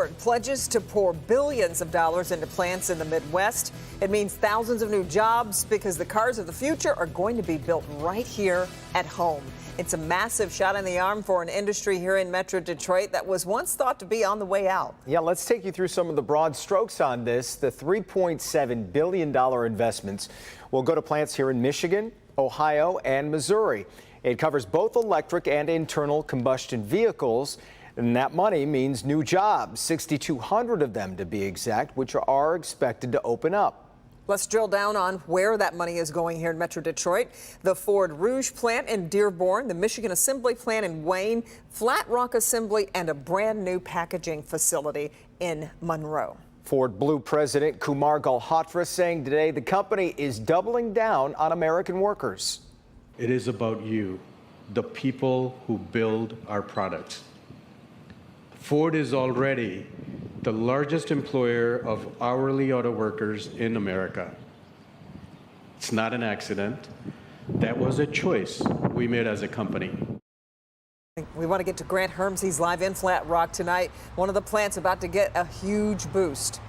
Pledges to pour billions of dollars into plants in the Midwest. It means thousands of new jobs because the cars of the future are going to be built right here at home. It's a massive shot in the arm for an industry here in Metro Detroit that was once thought to be on the way out. Yeah, let's take you through some of the broad strokes on this. The $3.7 billion investments will go to plants here in Michigan, Ohio, and Missouri. It covers both electric and internal combustion vehicles. And that money means new jobs, 6,200 of them to be exact, which are expected to open up. Let's drill down on where that money is going here in Metro Detroit. The Ford Rouge plant in Dearborn, the Michigan Assembly plant in Wayne, Flat Rock Assembly, and a brand new packaging facility in Monroe. Ford Blue President Kumar Galhotra saying today the company is doubling down on American workers. It is about you, the people who build our products. Ford is already the largest employer of hourly auto workers in America. It's not an accident. That was a choice we made as a company. We want to get to Grant Herms. He's live in Flat Rock tonight. One of the plants about to get a huge boost.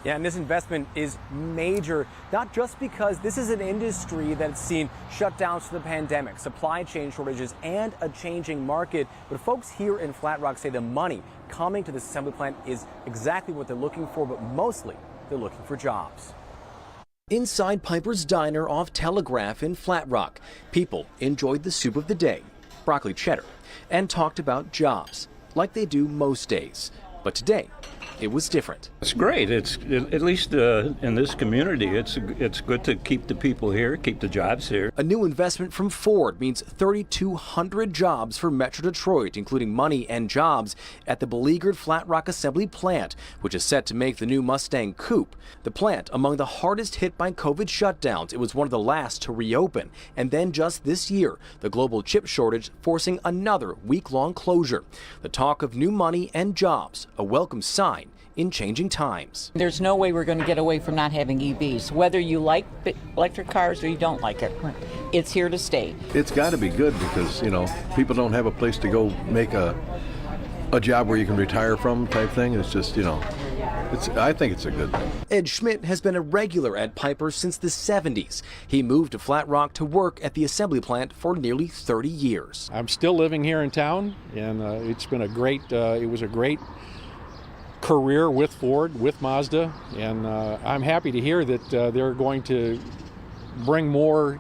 Yeah, and this investment is major, not just because this is an industry that's seen shutdowns from the pandemic, supply chain shortages, and a changing market. But folks here in Flat Rock say the money coming to this assembly plant is exactly what they're looking for, but mostly they're looking for jobs. Inside Piper's Diner off Telegraph in Flat Rock, people enjoyed the soup of the day, broccoli cheddar, and talked about jobs, like they do most days. But today, it was different. It's great. It's at least in this community, it's good to keep the people here, keep the jobs here. A new investment from Ford means 3,200 jobs for Metro Detroit, including money and jobs at the beleaguered Flat Rock Assembly plant, which is set to make the new Mustang Coupe. The plant, among the hardest hit by COVID shutdowns, it was one of the last to reopen. And then just this year, the global chip shortage forcing another week-long closure. The talk of new money and jobs, a welcome sign in changing times. There's no way we're going to get away from not having EVs, whether you like electric cars or you don't like it. It's here to stay. It's got to be good because, you know, people don't have a place to go make a job where you can retire from type thing. It's just, you know, I think it's a good thing. Ed Schmidt has been a regular at Piper since the 70s. He moved to Flat Rock to work at the assembly plant for nearly 30 years. I'm still living here in town, and it's been it was a great career with Ford, with Mazda, and I'm happy to hear that they're going to bring more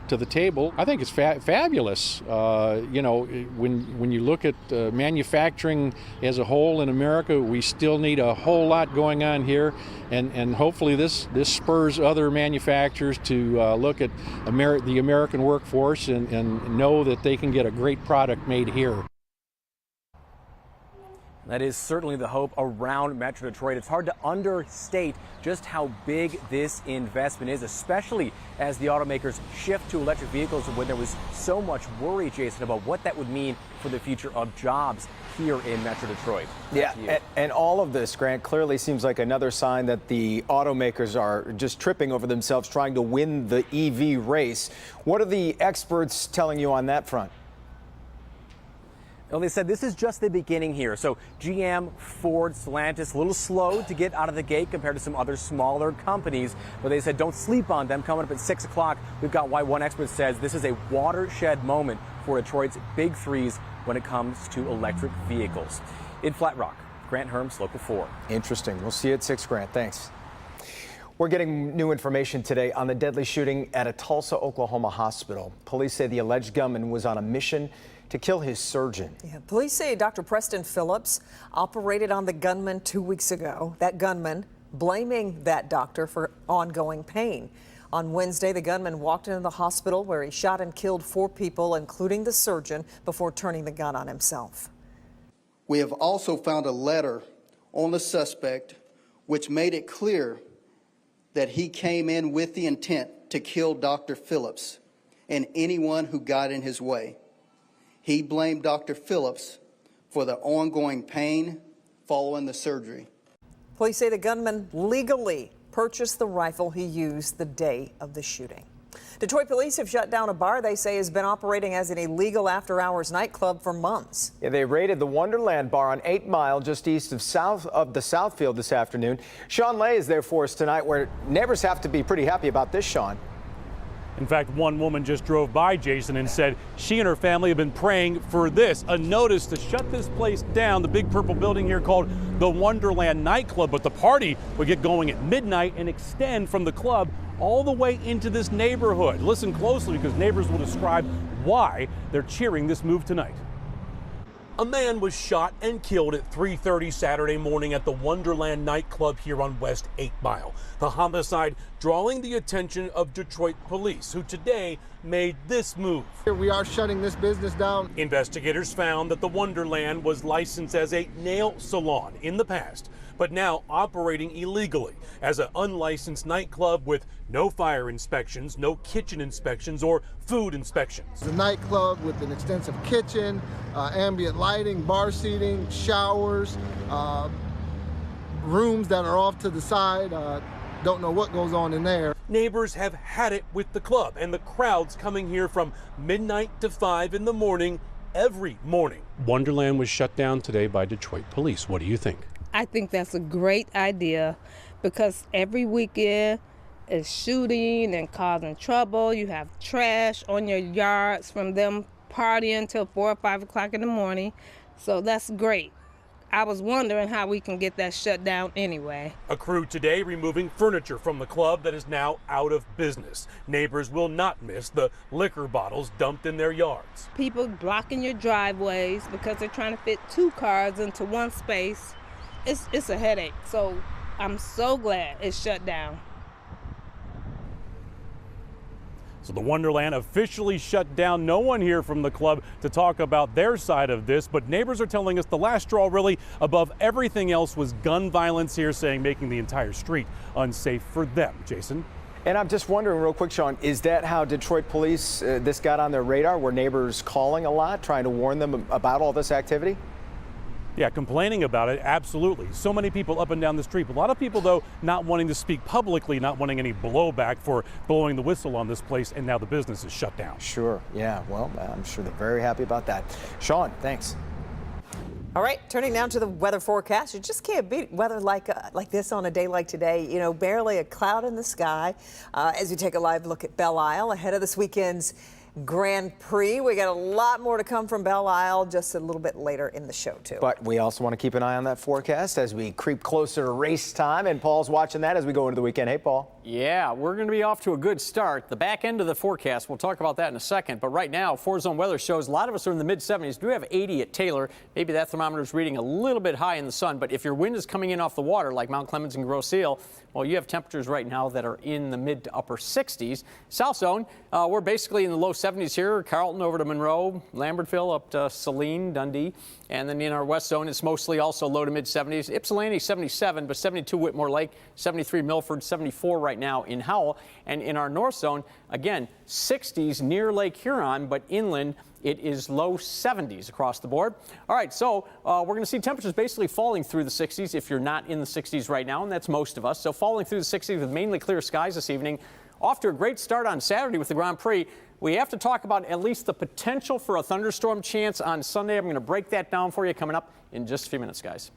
to the table. I think it's fabulous. You know, when you look at manufacturing as a whole in America, we still need a whole lot going on here, and hopefully this spurs other manufacturers to look at the American workforce and know that they can get a great product made here. That is certainly the hope around Metro Detroit. It's hard to understate just how big this investment is, especially as the automakers shift to electric vehicles when there was so much worry, Jason, about what that would mean for the future of jobs here in Metro Detroit. Yeah, and all of this, Grant, clearly seems like another sign that the automakers are just tripping over themselves trying to win the EV race. What are the experts telling you on that front? Well, they said this is just the beginning here. So GM, Ford, Stellantis, a little slow to get out of the gate compared to some other smaller companies. But they said don't sleep on them. Coming up at 6 o'clock, we've got why one expert says this is a watershed moment for Detroit's big threes when it comes to electric vehicles. In Flat Rock, Grant Herms, Local 4. Interesting. We'll see you at 6, Grant. Thanks. We're getting new information today on the deadly shooting at a Tulsa, Oklahoma hospital. Police say the alleged gunman was on a mission to kill his surgeon. Yeah, police say Dr. Preston Phillips operated on the gunman 2 weeks ago. That gunman blaming that doctor for ongoing pain. On Wednesday, the gunman walked into the hospital where he shot and killed 4 people, including the surgeon, before turning the gun on himself. We have also found a letter on the suspect which made it clear that he came in with the intent to kill Dr. Phillips and anyone who got in his way. He blamed Dr. Phillips for the ongoing pain following the surgery. Police say the gunman legally purchased the rifle he used the day of the shooting. Detroit police have shut down a bar they say has been operating as an illegal after-hours nightclub for months. Yeah, they raided the Wonderland bar on 8 Mile just east of the Southfield this afternoon. Sean Lay is there for us tonight, where neighbors have to be pretty happy about this, Sean. In fact, one woman just drove by, Jason, and said she and her family have been praying for this, a notice to shut this place down, the big purple building here called the Wonderland nightclub. But the party would get going at midnight and extend from the club all the way into this neighborhood. Listen closely, because neighbors will describe why they're cheering this move tonight. A man was shot and killed at 3:30 Saturday morning at the Wonderland nightclub here on West 8 Mile. The homicide drawing the attention of Detroit police, who today made this move. We are shutting this business down. Investigators found that the Wonderland was licensed as a nail salon in the past, but now operating illegally as an unlicensed nightclub with no fire inspections, no kitchen inspections, or food inspections. It's a nightclub with an extensive kitchen, ambient lighting, bar seating, showers, rooms that are off to the side. Don't know what goes on in there. Neighbors have had it with the club and the crowds coming here from midnight to 5 in the morning every morning. Wonderland was shut down today by Detroit police. What do you think? I think that's a great idea, because every weekend is shooting and causing trouble. You have trash on your yards from them partying till 4 or 5 o'clock in the morning. So that's great. I was wondering how we can get that shut down anyway. A crew today removing furniture from the club that is now out of business. Neighbors will not miss the liquor bottles dumped in their yards. People blocking your driveways because they're trying to fit 2 cars into one space. It's a headache. So I'm so glad it's shut down. So the Wonderland officially shut down. No one here from the club to talk about their side of this, but neighbors are telling us the last straw really above everything else was gun violence here, saying making the entire street unsafe for them. Jason? And I'm just wondering real quick, Sean, is that how Detroit police, this got on their radar? Were neighbors calling a lot, trying to warn them about all this activity? Yeah, complaining about it, absolutely. So many people up and down the street. A lot of people, though, not wanting to speak publicly, not wanting any blowback for blowing the whistle on this place, and now the business is shut down. Sure, yeah, well, I'm sure they're very happy about that. Sean, thanks. All right, turning now to the weather forecast. You just can't beat weather like this on a day like today. You know, barely a cloud in the sky. As we take a live look at Belle Isle ahead of this weekend's Grand Prix. We got a lot more to come from Belle Isle just a little bit later in the show, too. But we also want to keep an eye on that forecast as we creep closer to race time, and Paul's watching that as we go into the weekend. Hey, Paul. Yeah, we're going to be off to a good start. The back end of the forecast, we'll talk about that in a second. But right now, 4-zone weather shows a lot of us are in the mid-70s. Do have 80 at Taylor. Maybe that thermometer is reading a little bit high in the sun. But if your wind is coming in off the water, like Mount Clemens and Grosse Ile, well, you have temperatures right now that are in the mid to upper 60s. South zone, we're basically in the low 70s here. Carlton over to Monroe, Lambertville up to Saline, Dundee. And then in our west zone, it's mostly also low to mid 70s. Ypsilanti 77, but 72 Whitmore Lake, 73 Milford, 74 right now in Howell. And in our north zone, again, 60s near Lake Huron, but inland it is low 70s across the board. All right, so we're going to see temperatures basically falling through the 60s if you're not in the 60s right now, and that's most of us. So falling through the 60s with mainly clear skies this evening. Off to a great start on Saturday with the Grand Prix. We have to talk about at least the potential for a thunderstorm chance on Sunday. I'm going to break that down for you coming up in just a few minutes, guys.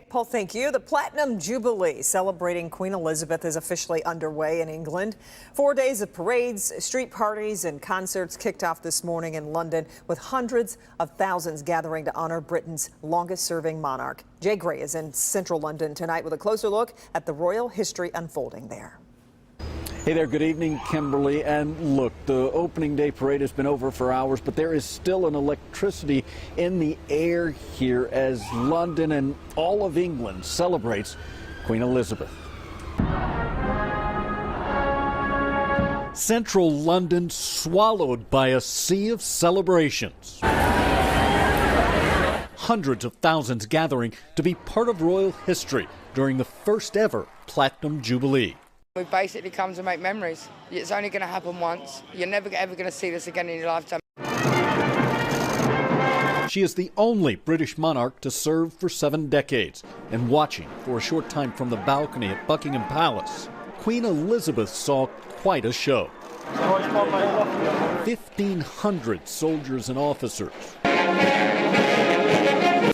Paul, thank you. The Platinum Jubilee celebrating Queen Elizabeth is officially underway in England. 4 days of parades, street parties, and concerts kicked off this morning in London, with hundreds of thousands gathering to honor Britain's longest-serving monarch. Jay Gray is in central London tonight with a closer look at the royal history unfolding there. Hey there, good evening, Kimberly. And look, the opening day parade has been over for hours, but there is still an electricity in the air here as London and all of England celebrates Queen Elizabeth. Central London swallowed by a sea of celebrations. Hundreds of thousands gathering to be part of royal history during the first ever Platinum Jubilee. We basically come to make memories. It's only going to happen once. You're never ever going to see this again in your lifetime. She is the only British monarch to serve for 7 decades. And watching for a short time from the balcony at Buckingham Palace, Queen Elizabeth saw quite a show. 1,500 soldiers and officers,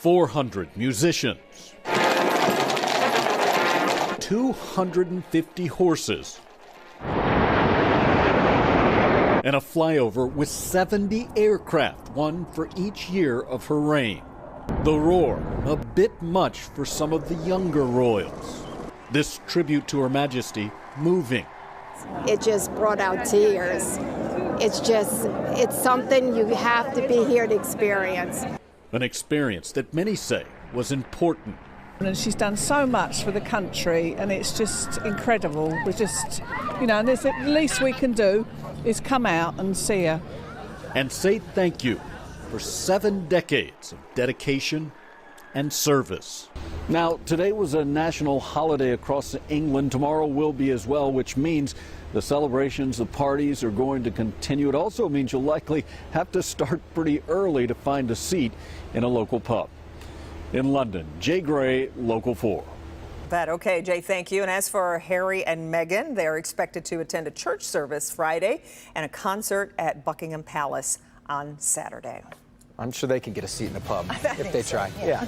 400 musicians, 250 horses, and a flyover with 70 aircraft, one for each year of her reign. The roar, a bit much for some of the younger royals. This tribute to Her Majesty moving. It just brought out tears. It's something you have to be here to experience. An experience that many say was important. And she's done so much for the country, and it's just incredible. We're just, and there's the least we can do is come out and see her. And say thank you for 7 decades of dedication and service. Now, today was a national holiday across England. Tomorrow will be as well, which means the celebrations, the parties are going to continue. It also means you'll likely have to start pretty early to find a seat in a local pub. In London, Jay Gray, Local 4. Okay, Jay, thank you. And as for Harry and Meghan, they're expected to attend a church service Friday and a concert at Buckingham Palace on Saturday. I'm sure they can get a seat in a pub if they try. Yeah.